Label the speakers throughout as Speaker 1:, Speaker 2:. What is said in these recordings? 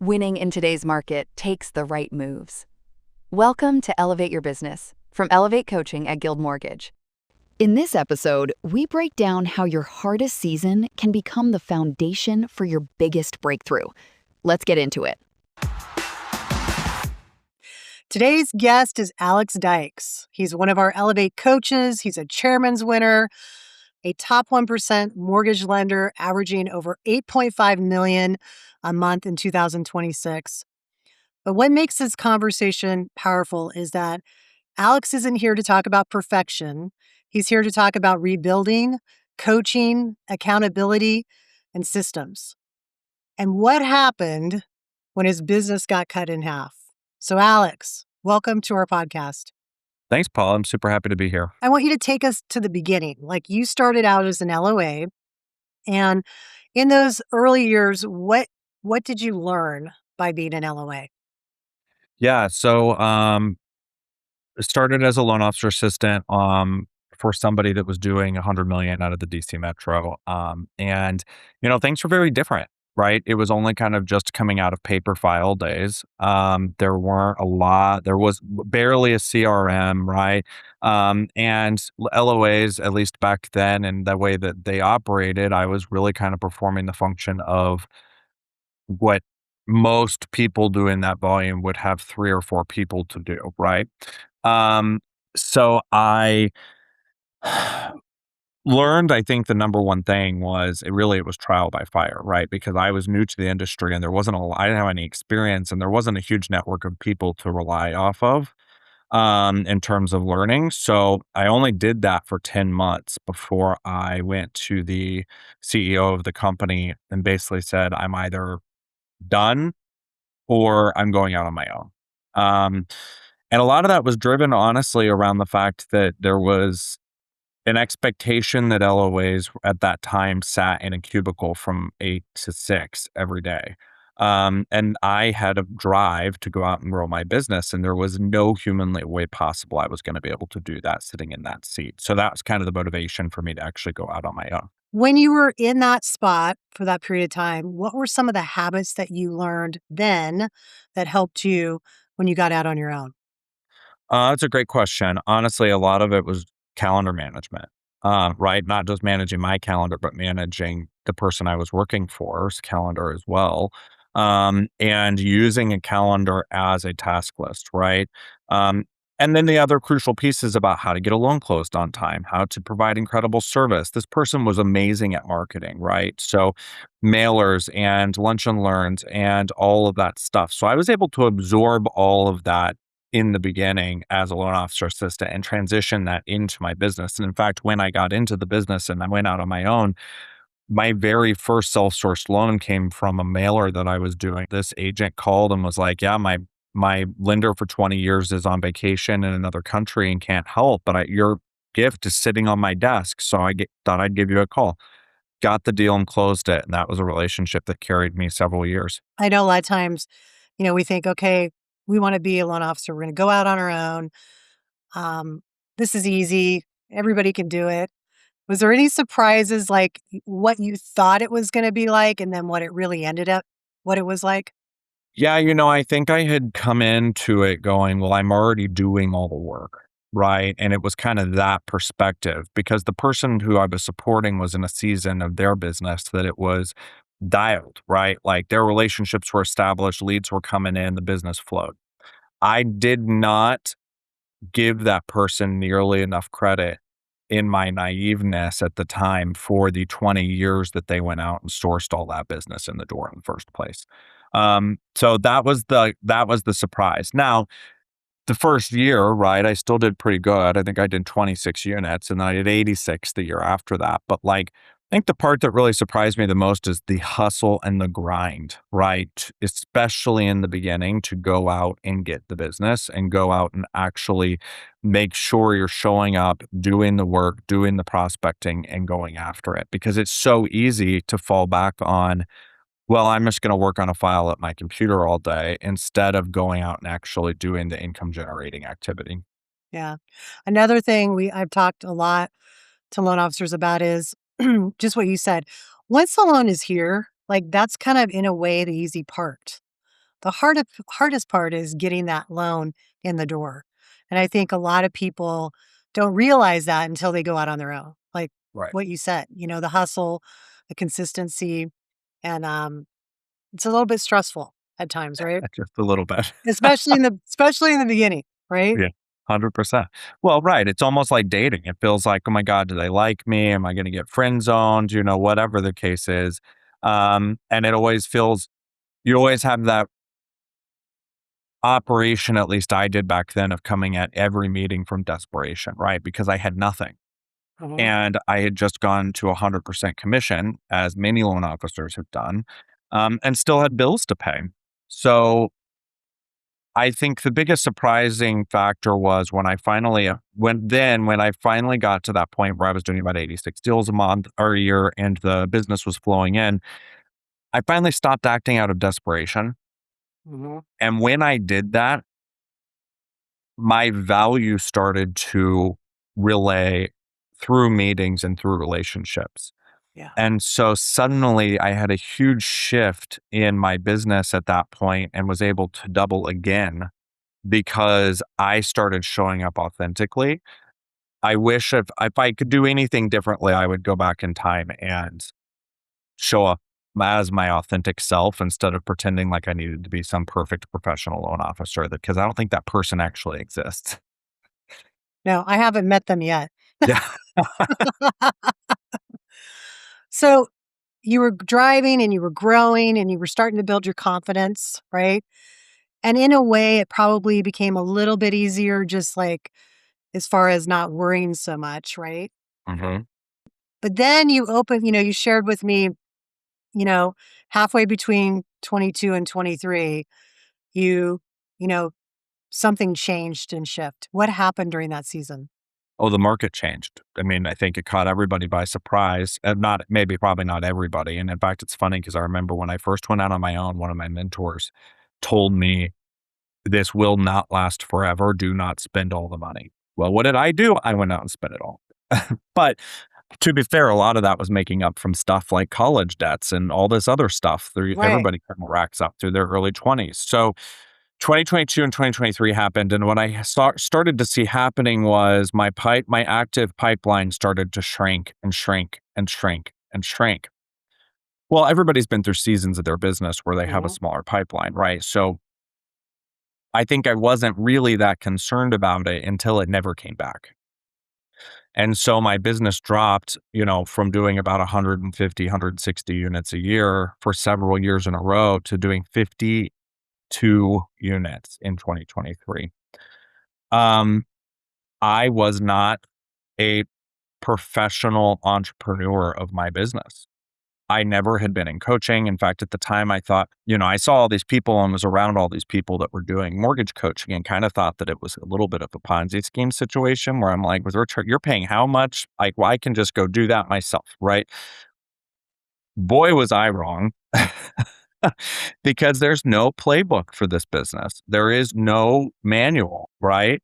Speaker 1: Winning in today's market takes the right moves. Welcome to Elevate Your Business from Elevate Coaching at Guild Mortgage. In this episode, we break down how your hardest season can become the foundation for your biggest breakthrough. Let's get into it.
Speaker 2: Today's guest is Alex Dykes. He's one of our Elevate coaches. He's a chairman's winner, a top 1% mortgage lender, averaging over $8.5 million a month in 2026. But what makes this conversation powerful is that Alex isn't here to talk about perfection. He's here to talk about rebuilding, coaching, accountability, and systems. And what happened when his business got cut in half. So Alex, welcome to our podcast.
Speaker 3: Thanks, Paul. I'm super happy to be here.
Speaker 2: I want you to take us to the beginning. Like, you started out as an LOA, and in those early years, what did you learn by being an LOA?
Speaker 3: Yeah, so it started as a loan officer assistant for somebody that was doing 100 million out of the DC Metro. And things were very different, right? It was only kind of just coming out of paper file days. There weren't a lot. There was barely a CRM, right? And LOAs, at least back then, and the way that they operated, I was really kind of performing the function of what most people doing that volume would have 3 or 4 people to do, right? So I learned, I think the number one thing was it was trial by fire, right? Because I was new to the industry and I didn't have any experience, and there wasn't a huge network of people to rely off of in terms of learning. So I only did that for 10 months before I went to the CEO of the company and basically said, I'm either done or I'm going out on my own. And a lot of that was driven, honestly, around the fact that there was an expectation that LOAs at that time sat in a cubicle from 8 to 6 every day. And I had a drive to go out and grow my business, and there was no humanly way possible I was going to be able to do that sitting in that seat. So that was kind of the motivation for me to actually go out on my own.
Speaker 2: When you were in that spot for that period of time, what were some of the habits that you learned then that helped you when you got out on your own?
Speaker 3: That's a great question. Honestly, a lot of it was calendar management, right? Not just managing my calendar, but managing the person I was working for's calendar as well. And using a calendar as a task list, right? And then the other crucial piece is about how to get a loan closed on time, how to provide incredible service. This person was amazing at marketing, right? So mailers and lunch and learns and all of that stuff. So I was able to absorb all of that in the beginning as a loan officer assistant and transition that into my business. And in fact, when I got into the business and I went out on my own, my very first self-sourced loan came from a mailer that I was doing. This agent called and was like, yeah, my lender for 20 years is on vacation in another country and can't help, but your gift is sitting on my desk. So thought I'd give you a call. Got the deal and closed it. And that was a relationship that carried me several years.
Speaker 2: I know a lot of times, we think, okay, we want to be a loan officer. We're going to go out on our own. This is easy. Everybody can do it. Was there any surprises, like what you thought it was going to be like and then what it really ended up, what it was like?
Speaker 3: Yeah, I think I had come into it going, well, I'm already doing all the work, right? And it was kind of that perspective because the person who I was supporting was in a season of their business that it was dialed, right? Like their relationships were established, leads were coming in, the business flowed. I did not give that person nearly enough credit in my naiveness at the time for the 20 years that they went out and sourced all that business in the door in the first place. So that was the surprise. Now, the first year, right, I still did pretty good. I think I did 26 units and then I did 86 the year after that. But I think the part that really surprised me the most is the hustle and the grind, right? Especially in the beginning to go out and get the business and go out and actually make sure you're showing up, doing the work, doing the prospecting and going after it because it's so easy to fall back on, well, I'm just going to work on a file at my computer all day instead of going out and actually doing the income generating activity.
Speaker 2: Yeah. Another thing I've talked a lot to loan officers about is just what you said. Once the loan is here, like that's kind of in a way the easy part. The hardest part is getting that loan in the door. And I think a lot of people don't realize that until they go out on their own. Like
Speaker 3: Right.
Speaker 2: what you said, the hustle, the consistency, and it's a little bit stressful at times, right?
Speaker 3: Just a little bit.
Speaker 2: Especially in the beginning, right?
Speaker 3: Yeah, 100%. Well, right, it's almost like dating. It feels like, "Oh my god, do they like me? Am I gonna get friend zoned?" Whatever the case is. And it always feels you always have that operation, at least I did back then, of coming at every meeting from desperation, right? Because I had nothing.
Speaker 2: Mhm.
Speaker 3: And I had just gone to 100% commission, as many loan officers have done, and still had bills to pay. So I think the biggest surprising factor was when I finally when I finally got to that point where I was doing about 86 deals a month or a year and the business was flowing in, I finally stopped acting out of desperation.
Speaker 2: Mhm.
Speaker 3: And when I did that, my value started to relay through meetings and through relationships.
Speaker 2: Yeah.
Speaker 3: And so suddenly I had a huge shift in my business at that point and was able to double again because I started showing up authentically. I wish if I could do anything differently, I would go back in time and show up as my authentic self instead of pretending like I needed to be some perfect professional loan officer because I don't think that person actually exists.
Speaker 2: No, I haven't met them yet.
Speaker 3: Yeah.
Speaker 2: So you were driving and you were growing and you were starting to build your confidence, right? And in a way, it probably became a little bit easier, just like as far as not worrying so much, right?
Speaker 3: Mhm.
Speaker 2: But then you shared with me, you know, halfway between 22 and 23, you, you know, something changed and shift. What happened during that season?
Speaker 3: Oh, the market changed. I mean, I think it caught everybody by surprise, and not maybe probably not everybody, and in fact, it's funny because I remember when I first went out on my own, one of my mentors told me, "This will not last forever. Do not spend all the money." Well, what did I do? I went out and spent it all. But to be fair, a lot of that was making up from stuff like college debts and all this other stuff.
Speaker 2: Right.
Speaker 3: Everybody kind of racks up through their early 20s. So 2022 and 2023 happened, and what I started to see happening was my active pipeline started to shrink and shrink and shrink and shrink. Well, everybody's been through seasons of their business where they have a
Speaker 2: Hmm.
Speaker 3: smaller pipeline, right? So I think I wasn't really that concerned about it until it never came back. And so my business dropped, from doing about 150, 160 units a year for several years in a row to doing 52 units in 2023. Um, I was not a professional entrepreneur of my business. I never had been in coaching. In fact, at the time, I thought, I saw all these people and was around all these people that were doing mortgage coaching and kind of thought that it was a little bit of a Ponzi scheme situation where I'm like, you're paying how much? Like, well, I can just go do that myself, right? Boy, was I wrong. Because there's no playbook for this business. There is no manual, right?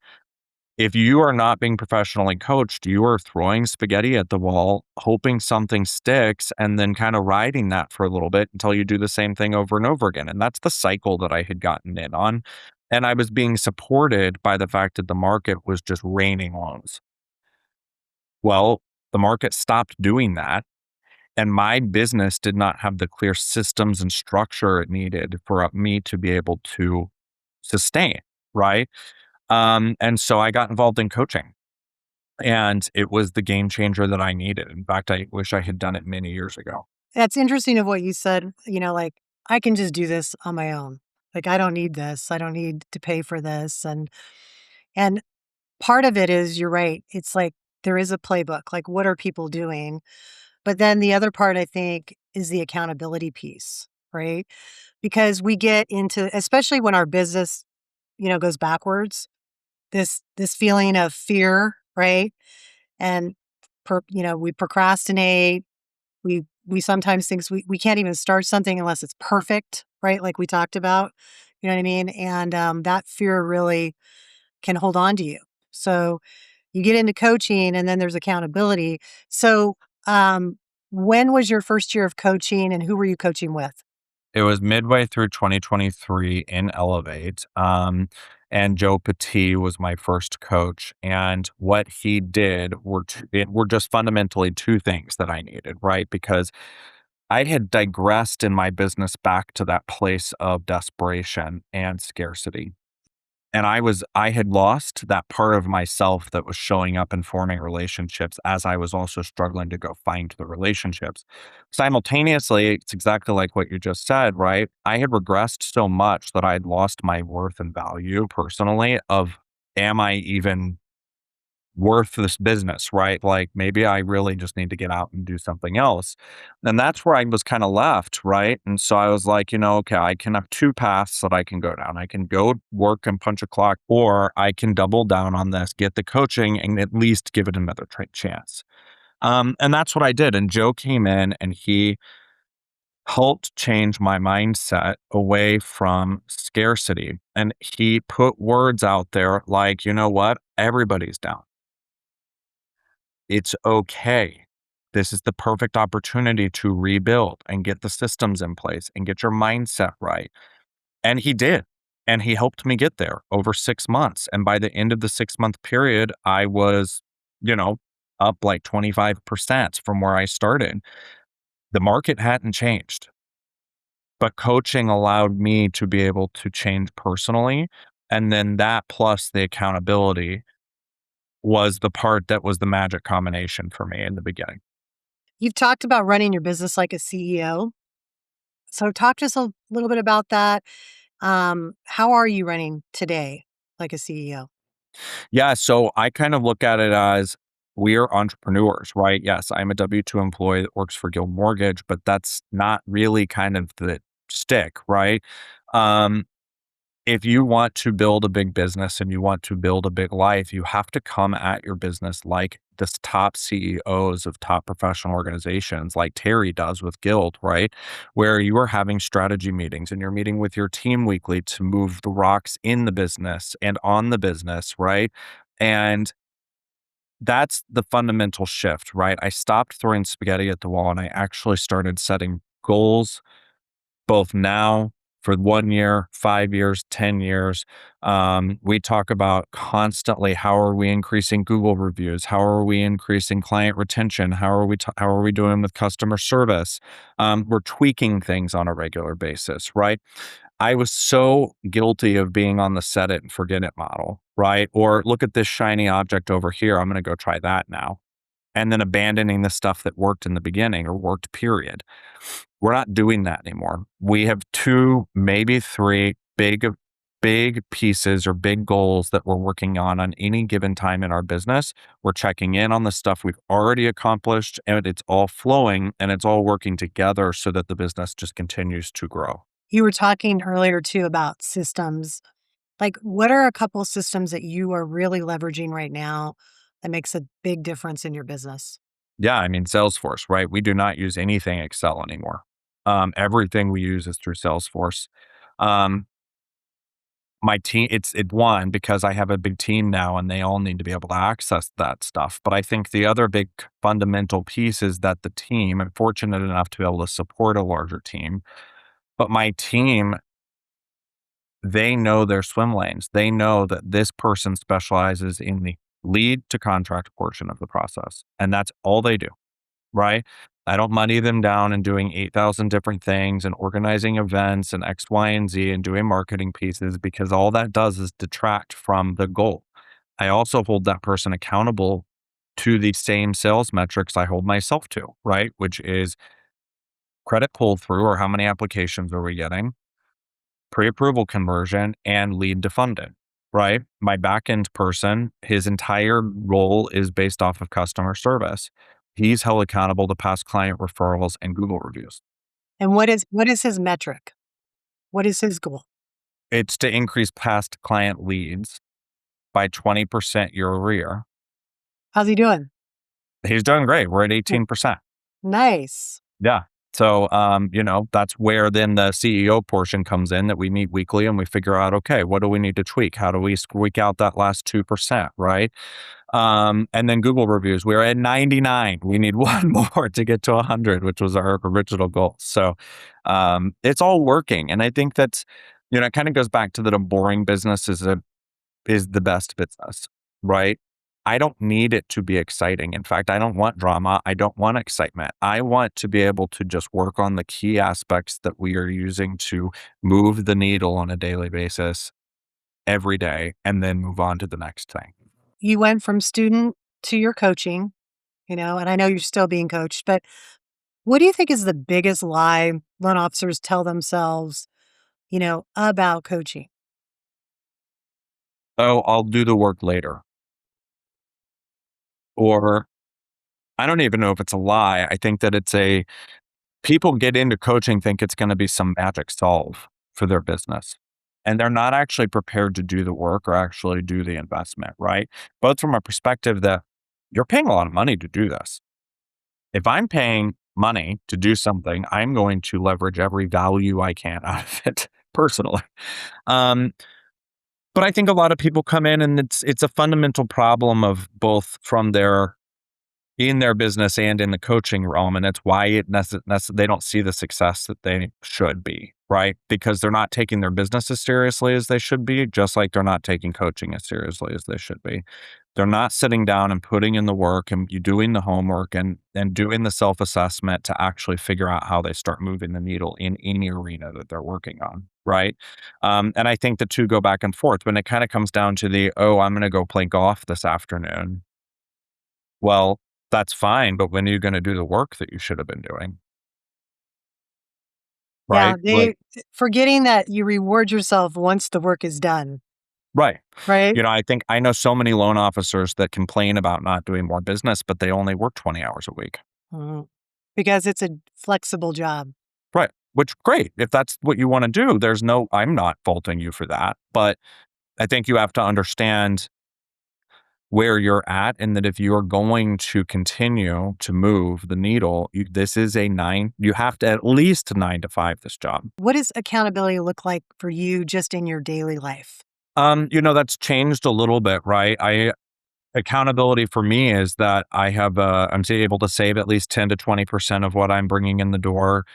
Speaker 3: If you are not being professionally coached, you are throwing spaghetti at the wall, hoping something sticks, and then kind of riding that for a little bit until you do the same thing over and over again. And that's the cycle that I had gotten in on. And I was being supported by the fact that the market was just raining loans. Well, the market stopped doing that. And my business did not have the clear systems and structure it needed for me to be able to sustain. Right. And so I got involved in coaching. And it was the game changer that I needed. In fact, I wish I had done it many years ago.
Speaker 2: That's interesting of what you said, like, I can just do this on my own. Like, I don't need this. I don't need to pay for this. And part of it is you're right. It's like there is a playbook. Like, what are people doing? But then the other part I think is the accountability piece, right? Because we get into, especially when our business, goes backwards, this feeling of fear, right? And we procrastinate. We sometimes think we can't even start something unless it's perfect, right? Like we talked about, you know what I mean? And that fear really can hold on to you. So you get into coaching and then there's accountability. So um, when was your first year of coaching and who were you coaching with?
Speaker 3: It was midway through 2023 in Elevate. And Joe Petit was my first coach. And what he did were just fundamentally two things that I needed, right? Because I had digressed in my business back to that place of desperation and scarcity. And I had lost that part of myself that was showing up in forming relationships as I was also struggling to go find the relationships. Simultaneously, it's exactly like what you just said, right? I had regressed so much that I had lost my worth and value personally of, am I even worth this business, right? Like maybe I really just need to get out and do something else. And that's where I was kind of left, right? And so I was like, okay, I can have two paths that I can go down. I can go work and punch a clock, or I can double down on this, get the coaching, and at least give it another chance. And that's what I did. And Joe came in and he helped change my mindset away from scarcity. And he put words out there like, you know what? Everybody's down. It's okay. This is the perfect opportunity to rebuild and get the systems in place and get your mindset right. And he did. And he helped me get there over 6 months. And by the end of the 6 month period, I was, you know, up like 25% from where I started. The market hadn't changed, but coaching allowed me to be able to change personally. And then that plus the accountability was the part that was the magic combination for me in the beginning.
Speaker 2: You've talked about running your business like a CEO. So talk to us a little bit about that. How are you running today like a CEO?
Speaker 3: Yeah, so I kind of look at it as we are entrepreneurs, right? Yes, I'm a W-2 employee that works for Guild Mortgage, but that's not really kind of the stick, right? Um, if you want to build a big business and you want to build a big life, you have to come at your business like the top CEOs of top professional organizations, like Terry does with Guild, right? Where you are having strategy meetings and you're meeting with your team weekly to move the rocks in the business and on the business, right? And that's the fundamental shift, right? I stopped throwing spaghetti at the wall and I actually started setting goals both now for 1 year, 5 years, 10 years. We talk about constantly how are we increasing Google reviews? How are we increasing client retention? How are we doing with customer service? We're tweaking things on a regular basis, right? I was so guilty of being on the set it and forget it model, right? Or look at this shiny object over here. I'm going to go try that now. And then abandoning the stuff that worked in the beginning or worked, period. We're not doing that anymore. We have two, maybe three big pieces or big goals that we're working on any given time in our business. We're checking in on the stuff we've already accomplished and it's all flowing and it's all working together so that the business just continues to grow.
Speaker 2: You were talking earlier too about systems. Like, what are a couple systems that you are really leveraging right now that makes a big difference in your business?
Speaker 3: Yeah, I mean, Salesforce, right? We do not use anything Excel anymore. Everything we use is through Salesforce. Um, my team, it one because I have a big team now and they all need to be able to access that stuff. But I think the other big fundamental piece is that the team, I'm fortunate enough to be able to support a larger team, but my team, they know their swim lanes. They know that this person specializes in the lead to contract portion of the process, and that's all they do. Right? I don't money them down and doing 8,000 different things and organizing events and X, Y, and Z and doing marketing pieces because all that does is detract from the goal. I also hold that person accountable to the same sales metrics I hold myself to, right? Which is credit pull through or how many applications are we getting, pre-approval conversion, and lead to funded, right? My back-end person, his entire role is based off of customer service. He's held accountable to past client referrals and Google reviews.
Speaker 2: And what is his metric? What is his goal?
Speaker 3: It's to increase past client leads by 20% year over year.
Speaker 2: How's he doing?
Speaker 3: He's doing great. We're at 18%.
Speaker 2: Nice.
Speaker 3: Yeah. So, that's where then the CEO portion comes in that we meet weekly and we figure out, okay, what do we need to tweak? How do we squeak out that last 2%, right? And then Google reviews, we're at 99. We need one more to get to 100, which was our original goal. So it's all working. And I think that's, it kind of goes back to that a boring business is the best business, right? I don't need it to be exciting. In fact, I don't want drama. I don't want excitement. I want to be able to just work on the key aspects that we are using to move the needle on a daily basis every day and then move on to the next thing.
Speaker 2: You went from student to your coaching, and I know you're still being coached, but what do you think is the biggest lie loan officers tell themselves, about coaching?
Speaker 3: Oh, I'll do the work later. Or I don't even know if it's a lie. I think that people get into coaching, think it's going to be some magic solve for their business. And they're not actually prepared to do the work or actually do the investment, right? Both from a perspective that you're paying a lot of money to do this. If I'm paying money to do something, I'm going to leverage every value I can out of it personally. Um, but I think a lot of people come in and it's a fundamental problem of both from in their business and in the coaching realm. And it's why they don't see the success that they should be, right? Because they're not taking their business as seriously as they should be, just like they're not taking coaching as seriously as they should be. They're not sitting down and putting in the work and you doing the homework and doing the self-assessment to actually figure out how they start moving the needle in any arena that they're working on, right? And I think the two go back and forth. When it kind of comes down to I'm going to go play golf this afternoon. Well, that's fine, but when are you gonna do the work that you should have been doing?
Speaker 2: Yeah,
Speaker 3: Right? Like
Speaker 2: forgetting that you reward yourself once the work is done,
Speaker 3: right.
Speaker 2: right?
Speaker 3: I think I know so many loan officers that complain about not doing more business, but they only work 20 hours a week.
Speaker 2: Mhm. Because it's a flexible job.
Speaker 3: Right. Which great. If that's what you wanna do, I'm not faulting you for that, but I think you have to understand where you're at and that if you're going to continue to move the needle, you have to at least 9 to 5 this job.
Speaker 2: What does accountability look like for you just in your daily life?
Speaker 3: That's changed a little bit, right? Accountability for me is that I'm able to save at least 10 to 20% of what I'm bringing in the door.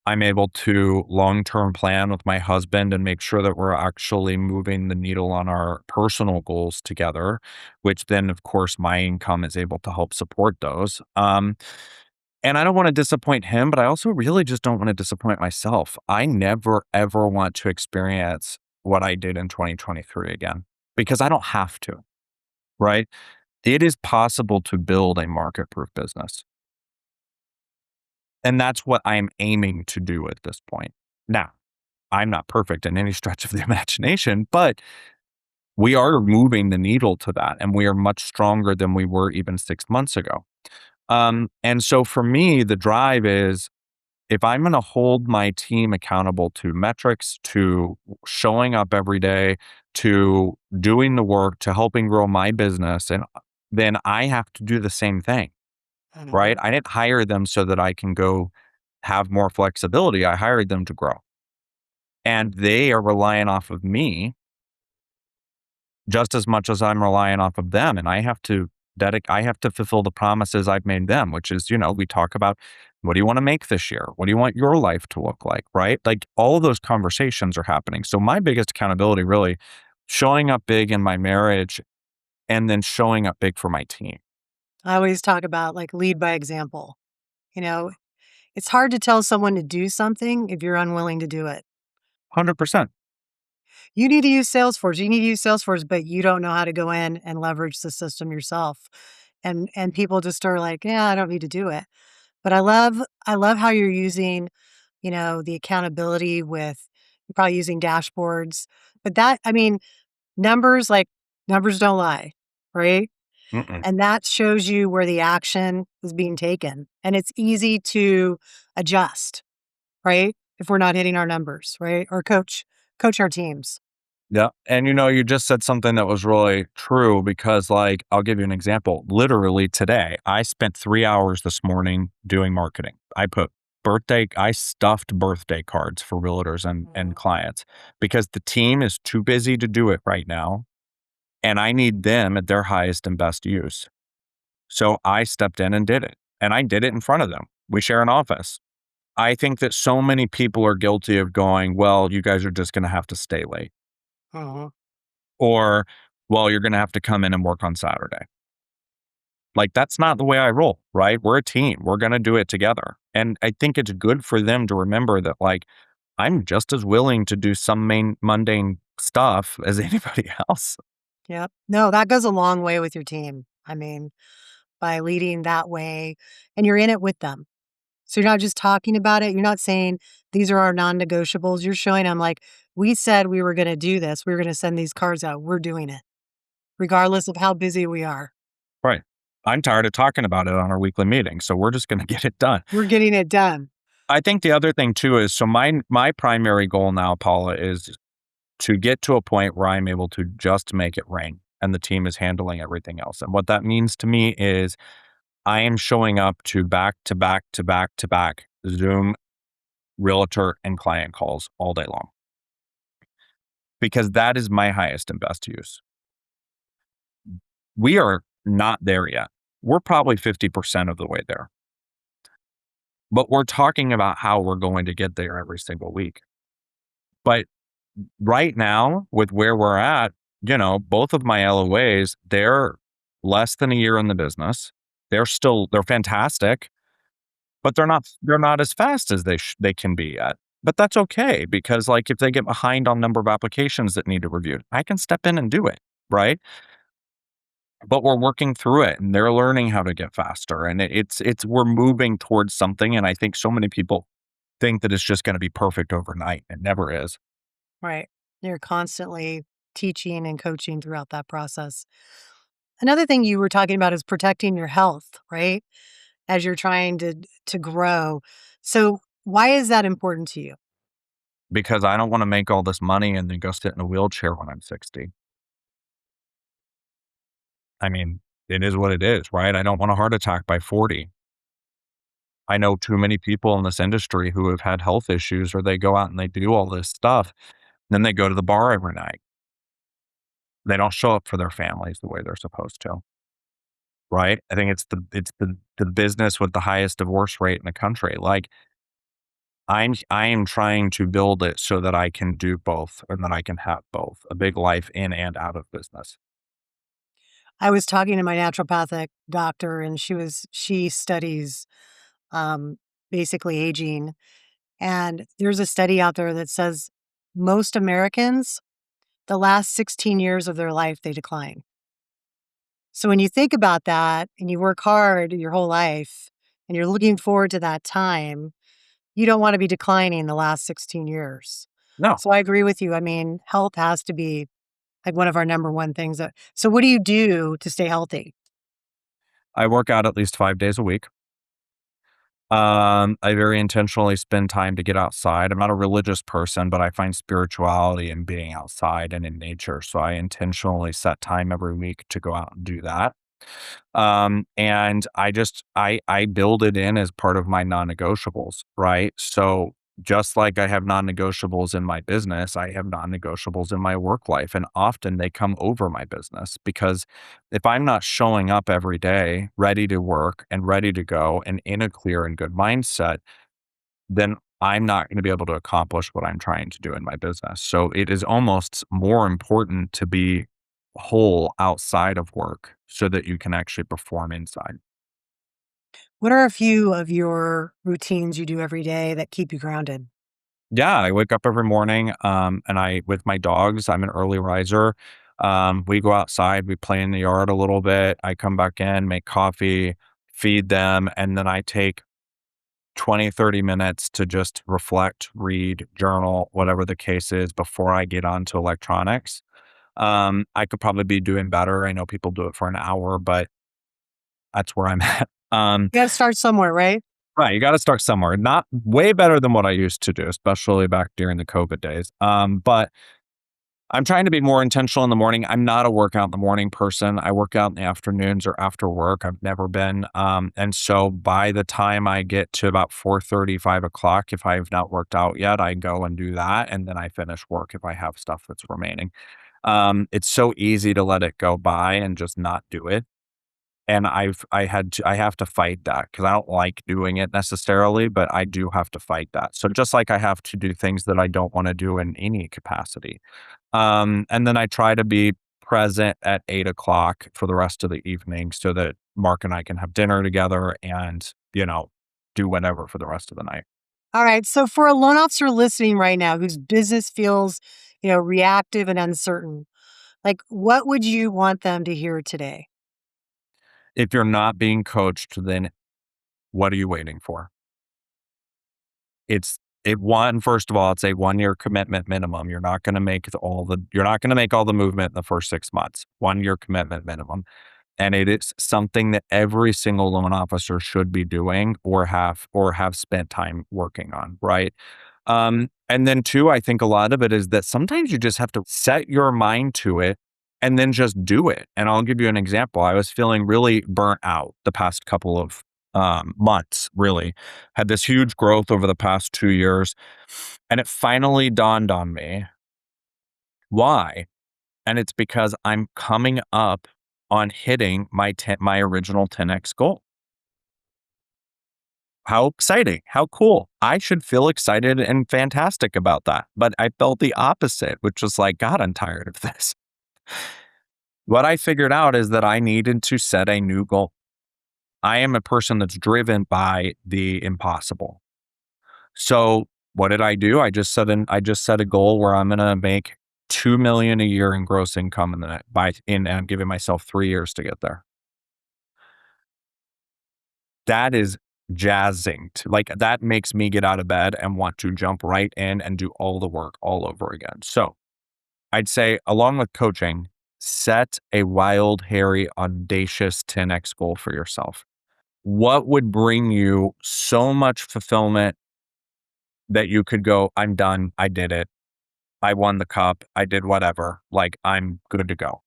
Speaker 3: I'm able to long-term plan with my husband and make sure that we're actually moving the needle on our personal goals together, which then, of course, my income is able to help support those. And I don't want to disappoint him, but I also really just don't want to disappoint myself. I never, ever want to experience what I did in 2023 again because I don't have to, right? It is possible to build a market-proof business. And that's what I'm aiming to do at this point. Now, I'm not perfect in any stretch of the imagination, but we are moving the needle to that, and we are much stronger than we were even 6 months ago. And so for me, the drive is if I'm going to hold my team accountable to metrics, to showing up every day, to doing the work, to helping grow my business, and then I have to do the same thing, right?
Speaker 2: Mhm.
Speaker 3: I didn't hire them so that I can go have more flexibility. I hired them to grow. And they are relying off of me just as much as I'm relying off of them. And I have to fulfill the promises I've made them, which is, we talk about what do you want to make this year? What do you want your life to look like? Right. Like all of those conversations are happening. So my biggest accountability really showing up big in my marriage and then showing up big for my team.
Speaker 2: I always talk about like lead by example. You know, it's hard to tell someone to do something if you're unwilling to do it.
Speaker 3: 100%.
Speaker 2: You need to use Salesforce. You need to use Salesforce, but you don't know how to go in and leverage the system yourself. And people just are like, yeah, I don't need to do it. But I love how you're using, the accountability with you're probably using dashboards. But numbers numbers don't lie, right?
Speaker 3: Mm-mm.
Speaker 2: And that shows you where the action is being taken. And it's easy to adjust, right? If we're not hitting our numbers, right? Or coach our teams.
Speaker 3: Yeah. And you just said something that was really true because I'll give you an example. Literally today, I spent 3 hours this morning doing marketing. I stuffed birthday cards for realtors and
Speaker 2: Mhm.
Speaker 3: clients because the team is too busy to do it right now. and I need them at their highest and best use. So I stepped in and did it, and I did it in front of them. We share an office. I think that so many people are guilty of going, well, you guys are just going to have to stay late,
Speaker 2: Uh-huh.
Speaker 3: or, well, you're going to have to come in and work on Saturday. Like, that's not the way I roll, right? We're a team. We're going to do it together. And I think it's good for them to remember that, like, I'm just as willing to do some mundane stuff as anybody else.
Speaker 2: Yep. No, that goes a long way with your team. I mean, by leading that way, and you're in it with them. So you're not just talking about it. You're not saying these are our non-negotiables. You're showing them like, we said we were going to do this. We were going to send these cards out. We're doing it, regardless of how busy we are.
Speaker 3: Right. I'm tired of talking about it on our weekly meeting, so we're just going to get it done.
Speaker 2: We're getting it done.
Speaker 3: I think the other thing too is, so my primary goal now, Paula, is to get to a point where I'm able to just make it rain and the team is handling everything else. And what that means to me is I am showing up to back to back to back to back Zoom realtor and client calls all day long, because that is my highest and best use. We are not there yet. We're probably 50% of the way there, but we're talking about how we're going to get there every single week. But right now, with where we're at, both of my LOAs, they're less than a year in the business. They're fantastic, but they're not as fast as they can be yet. But that's okay, because like if they get behind on number of applications that need to review, I can step in and do it, right? But we're working through it, and they're learning how to get faster, and it's we're moving towards something. And I think so many people think that it's just going to be perfect overnight. It never is.
Speaker 2: Right. You're constantly teaching and coaching throughout that process. Another thing you were talking about is protecting your health, right? As you're trying to grow. So why is that important to you?
Speaker 3: Because I don't want to make all this money and then go sit in a wheelchair when I'm 60. I mean, it is what it is, right? I don't want a heart attack by 40. I know too many people in this industry who have had health issues, or they go out and they do all this stuff. Then they go to the bar every night. They don't show up for their families the way they're supposed to, right? I think it's the business with the highest divorce rate in the country. Like, I am trying to build it so that I can do both, and that I can have both, a big life in and out of business.
Speaker 2: I was talking to my naturopathic doctor, and she studies um, basically aging. And there's a study out there that says most Americans, the last 16 years of their life, they decline. So when you think about that and you work hard your whole life and you're looking forward to that time, you don't want to be declining the last 16 years.
Speaker 3: No,
Speaker 2: So I agree with you. I mean, health has to be like one of our number one things. So what do you do to stay healthy?
Speaker 3: I work out at least 5 days a week. I very intentionally spend time to get outside. I'm not a religious person, but I find spirituality in being outside and in nature. So I intentionally set time every week to go out and do that. And I build it in as part of my non-negotiables, right? So just like I have non-negotiables in my business, I have non-negotiables in my work life, and often they come over my business, because if I'm not showing up every day ready to work and ready to go and in a clear and good mindset, then I'm not going to be able to accomplish what I'm trying to do in my business. So it is almost more important to be whole outside of work so that you can actually perform inside.
Speaker 2: What are a few of your routines you do every day that keep you grounded?
Speaker 3: Yeah, I wake up every morning, and with my dogs, I'm an early riser. We go outside, we play in the yard a little bit. I come back in, make coffee, feed them, and then I take 20, 30 minutes to just reflect, read, journal, whatever the case is, before I get onto electronics. I could probably be doing better. I know people do it for an hour, but that's where I'm at.
Speaker 2: You got to start somewhere, right?
Speaker 3: Right, you gotta start somewhere. Not way better than what I used to do, especially back during the COVID days. But I'm trying to be more intentional in the morning. I'm not a workout in the morning person. I work out in the afternoons or after work. I've never been. And so by the time I get to about 4:30, 5 o'clock, if I have not worked out yet, I go and do that. And then I finish work if I have stuff that's remaining. It's so easy to let it go by and just not do it. And I have to fight that because I don't like doing it necessarily, but I do have to fight that. So just like I have to do things that I don't want to do in any capacity. And then I try to be present at 8 o'clock for the rest of the evening so that Mark and I can have dinner together and, do whatever for the rest of the night.
Speaker 2: All right. So for a loan officer listening right now whose business feels, reactive and uncertain, like what would you want them to hear today?
Speaker 3: If you're not being coached, then what are you waiting for? First of all, it's a 1 year commitment minimum. You're not going to make all the movement in the first 6 months. 1 year commitment minimum. And it is something that every single loan officer should be doing or have spent time working on, right? And then two, I think a lot of it is that sometimes you just have to set your mind to it and then just do it. And I'll give you an example. I was feeling really burnt out the past couple of months, really. Had this huge growth over the past 2 years. And it finally dawned on me why. And it's because I'm coming up on hitting my original 10x goal. How exciting. How cool. I should feel excited and fantastic about that. But I felt the opposite, which was like, God, I'm tired of this. What I figured out is that I needed to set a new goal. I am a person that's driven by the impossible. So what did I do? I just set a goal where I'm going to make 2 million a year in gross income and I'm giving myself 3 years to get there. That is jazzing. Like that makes me get out of bed and want to jump right in and do all the work all over again. So I'd say along with coaching, set a wild, hairy, audacious 10x goal for yourself. What would bring you so much fulfillment that you could go, I'm done. I did it. I won the cup. I did whatever. Like I'm good to go.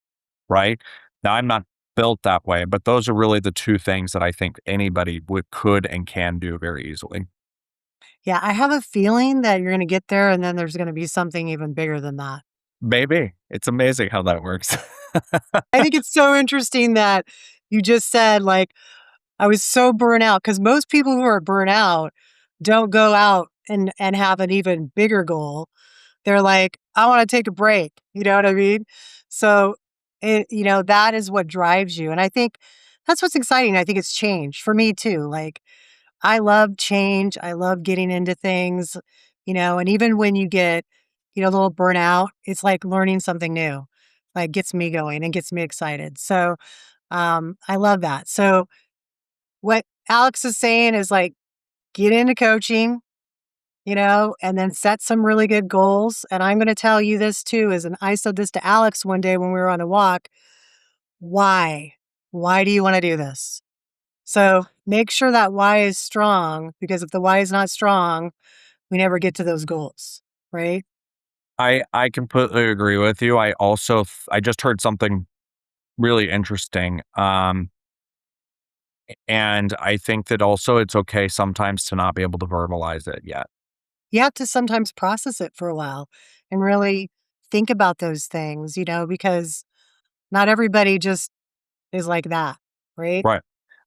Speaker 3: Right now, I'm not built that way, but those are really the two things that I think anybody could and can do very easily.
Speaker 2: Yeah, I have a feeling that you're going to get there and then there's going to be something even bigger than that.
Speaker 3: Maybe. It's amazing how that works.
Speaker 2: I think it's so interesting that you just said, like, I was so burnt out because most people who are burnt out don't go out and have an even bigger goal. They're like, I want to take a break. You know what I mean? So, that is what drives you. And I think that's what's exciting. I think it's change for me too. Like, I love change. I love getting into things, and even when you get, a little burnout, it's like learning something new, like gets me going and gets me excited. So, I love that. So what Alex is saying is like, get into coaching, and then set some really good goals. And I'm going to tell you this too, and I said this to Alex one day when we were on a walk. Why? Why do you want to do this? So make sure that why is strong, because if the why is not strong, we never get to those goals, right?
Speaker 3: I completely agree with you. I just heard something really interesting. And I think that also it's okay sometimes to not be able to verbalize it yet.
Speaker 2: You have to sometimes process it for a while and really think about those things, because not everybody just is like that, right?
Speaker 3: Right.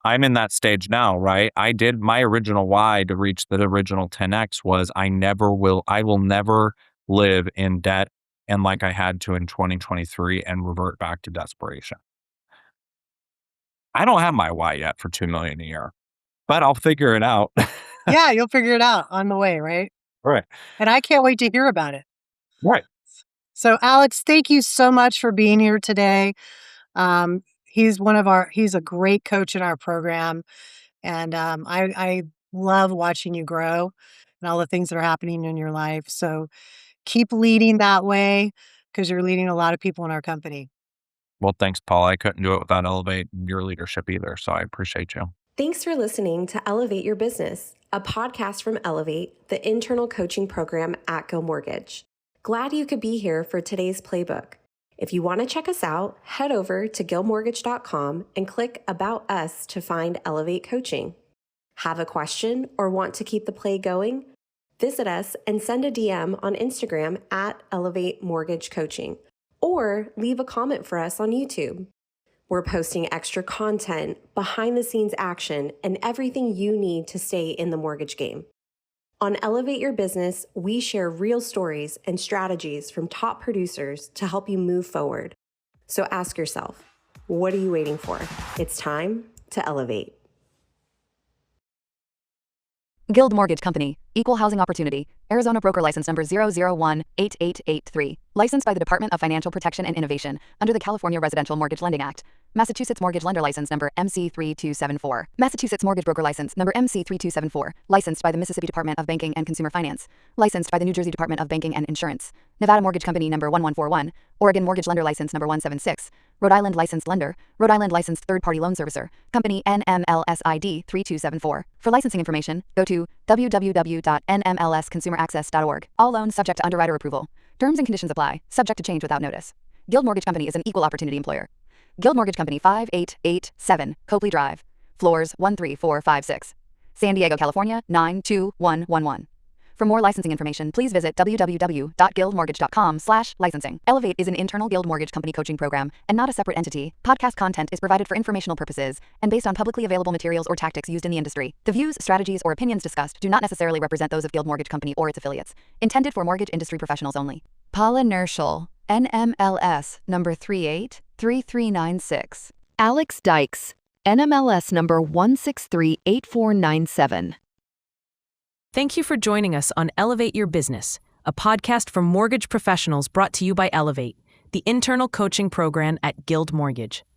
Speaker 3: I'm in that stage now, right? I did my original why to reach the original 10x was I will never live in debt and like I had to in 2023 and revert back to desperation. I don't have my why yet for 2 million a year, but I'll figure it out.
Speaker 2: Yeah, you'll figure it out on the way, right?
Speaker 3: Right.
Speaker 2: And I can't wait to hear about it.
Speaker 3: Right.
Speaker 2: So, Alex, thank you so much for being here today. He's a great coach in our program. And I love watching you grow and all the things that are happening in your life. So keep leading that way because you're leading a lot of people in our company.
Speaker 3: Well, thanks, Paul. I couldn't do it without Elevate your leadership either. So I appreciate you.
Speaker 4: Thanks for listening to Elevate Your Business, a podcast from Elevate, the internal coaching program at Go Mortgage. Glad you could be here for today's playbook. If you want to check us out, head over to gilmortgage.com and click About Us to find Elevate Coaching. Have a question or want to keep the play going? Visit us and send a DM on Instagram at Elevate Mortgage Coaching, or leave a comment for us on YouTube. We're posting extra content, behind-the-scenes action, and everything you need to stay in the mortgage game. On Elevate Your Business, we share real stories and strategies from top producers to help you move forward. So ask yourself, what are you waiting for? It's time to elevate.
Speaker 1: Guild Mortgage Company, Equal Housing Opportunity, Arizona Broker License Number 0018883, licensed by the Department of Financial Protection and Innovation under the California Residential Mortgage Lending Act. Massachusetts Mortgage Lender License Number MC3274. Massachusetts Mortgage Broker License Number MC3274, licensed by the Mississippi Department of Banking and Consumer Finance, licensed by the New Jersey Department of Banking and Insurance. Nevada Mortgage Company Number 1141, Oregon Mortgage Lender License Number 176, Rhode Island Licensed Lender, Rhode Island Licensed Third-Party Loan Servicer, Company NMLSID 3274. For licensing information, go to www.nmlsconsumeraccess.org. All loans subject to underwriter approval. Terms and conditions apply, subject to change without notice. Guild Mortgage Company is an equal opportunity employer. Guild Mortgage Company 5887, Copley Drive, floors 13456, San Diego, California 92111. For more licensing information, please visit www.guildmortgage.com/licensing. Elevate is an internal Guild Mortgage Company coaching program and not a separate entity. Podcast content is provided for informational purposes and based on publicly available materials or tactics used in the industry. The views, strategies, or opinions discussed do not necessarily represent those of Guild Mortgage Company or its affiliates. Intended for mortgage industry professionals only. Paula Nirschl, NMLS number 383396. Alex Dykes, NMLS number 1638497.
Speaker 5: Thank you for joining us on Elevate Your Business, a podcast for mortgage professionals brought to you by Elevate, the internal coaching program at Guild Mortgage.